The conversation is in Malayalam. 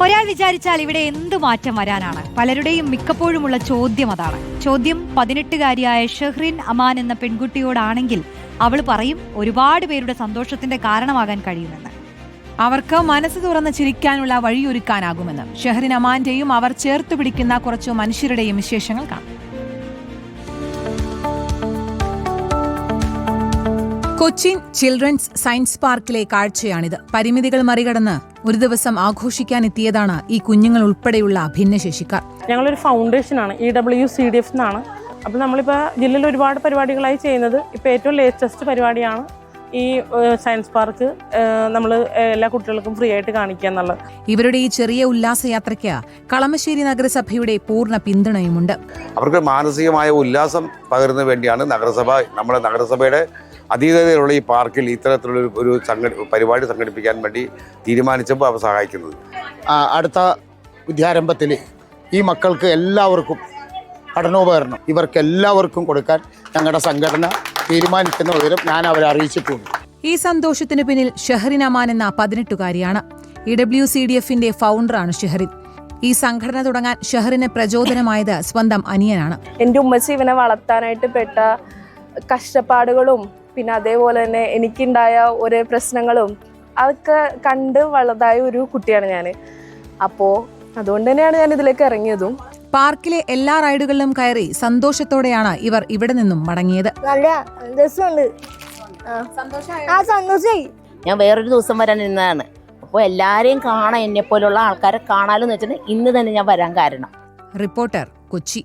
ഒരാൾ വിചാരിച്ചാൽ ഇവിടെ എന്തു മാറ്റം വരാനാണ്? പലരുടെയും മിക്കപ്പോഴുമുള്ള ചോദ്യം അതാണ്. ചോദ്യം 18-കാരിയായ ഷെഹ്റിൻ അമാൻ എന്ന പെൺകുട്ടിയോടാണെങ്കിൽ അവൾ പറയും ഒരുപാട് പേരുടെ സന്തോഷത്തിന്റെ കാരണമാകാൻ കഴിയുമെന്ന്. അവർക്ക് മനസ്സ് തുറന്ന് ചിരിക്കാനുള്ള വഴിയൊരുക്കാനാകുമെന്ന് ഷെഹ്റിൻ അമാന്റെയും അവർ ചേർത്തു പിടിക്കുന്ന കുറച്ചു മനുഷ്യരുടെയും വിശേഷങ്ങൾ കാണാം. കൊച്ചിൻ ചിൽഡ്രൻസ് സയൻസ് പാർക്കിലെ കാഴ്ചയാണിത്. പരിമിതികൾ മറികടന്ന് ഒരു ദിവസം ആഘോഷിക്കാനെത്തിയതാണ് ഈ കുഞ്ഞുങ്ങൾ ഉൾപ്പെടെയുള്ള ഭിന്നശേഷിക്കാർ. ഞങ്ങളൊരു ഫൗണ്ടേഷനാണ്, EWCDF എന്നാണ്. അപ്പോൾ നമ്മളിപ്പോൾ ജില്ലയിൽ ഒരുപാട് പരിപാടികളായി ചെയ്യുന്നത്. ഇപ്പോൾ ഏറ്റവും ലേറ്റസ്റ്റ് പരിപാടിയാണ് ഈ സയൻസ് പാർക്ക് നമ്മൾ എല്ലാ കുട്ടികൾക്കും ഫ്രീ ആയിട്ട് കാണിക്കുക എന്നുള്ളത്. ഇവരുടെ ഈ ചെറിയ ഉല്ലാസയാത്രയ്ക്ക് കളമശ്ശേരി നഗരസഭയുടെ പൂർണ്ണ പിന്തുണയുമുണ്ട്. അവർക്ക് മാനസികമായ ഉല്ലാസം പകരുന്നതിന് വേണ്ടിയാണ് നമ്മുടെ നഗരസഭയുടെ അധീനതയിലുള്ള ഈ പാർക്കിൽ ഇത്തരത്തിലുള്ള ഒരു പരിപാടി സംഘടിപ്പിക്കാൻ വേണ്ടി തീരുമാനിച്ചപ്പോൾ അവർ സഹായിക്കുന്നത്. അടുത്ത വിദ്യാരംഭത്തിൽ ഈ മക്കൾക്ക് എല്ലാവർക്കും പഠനോപകരണം ഇവർക്ക് എല്ലാവർക്കും കൊടുക്കാൻ ഞങ്ങളുടെ സംഘടന തീരുമാനിക്കുന്ന വിവരം ഞാൻ അവരെ അറിയിച്ചിട്ടുണ്ട്. ഈ സന്തോഷത്തിന് പിന്നിൽ ഷെഹ്റിൻ അമാൻ എന്ന 18-കാരിയാണ്. EWCDFന്റെ ഫൗണ്ടറാണ് ഷെഹ്റിൻ. ഈ സംഘടന തുടങ്ങാൻ ഷെഹ്റിന് പ്രചോദനമായത് സ്വന്തം അനിയനാണ്. എൻ്റെ ഉമ്മച്ചി ഇവനെ വളർത്താനായിട്ട് പെട്ട കഷ്ടപ്പാടുകളും പിന്നെ അതേപോലെ തന്നെ എനിക്കുണ്ടായ ഓരോ പ്രശ്നങ്ങളും അതൊക്കെ കണ്ട് വളർന്നതായ ഒരു കുട്ടിയാണ് ഞാൻ. അപ്പോൾ അതുകൊണ്ട് തന്നെയാണ് ഞാൻ ഇതിലേക്ക് ഇറങ്ങിയതും. പാർക്കിലെ എല്ലാ റൈഡുകളിലും കയറി സന്തോഷത്തോടെയാണ് ഇവർ ഇവിടെ നിന്നും മടങ്ങിയത്. ഞാൻ വേറൊരു ദിവസം വരാൻ നിന്നതാണ്. അപ്പോൾ എല്ലാവരെയും കാണാൻ, എന്നെ പോലുള്ള ആൾക്കാരെ കാണാമെന്ന് വെച്ചിട്ട് ഇന്ന് തന്നെ ഞാൻ വരാൻ കാരണം. റിപ്പോർട്ടർ, കൊച്ചി.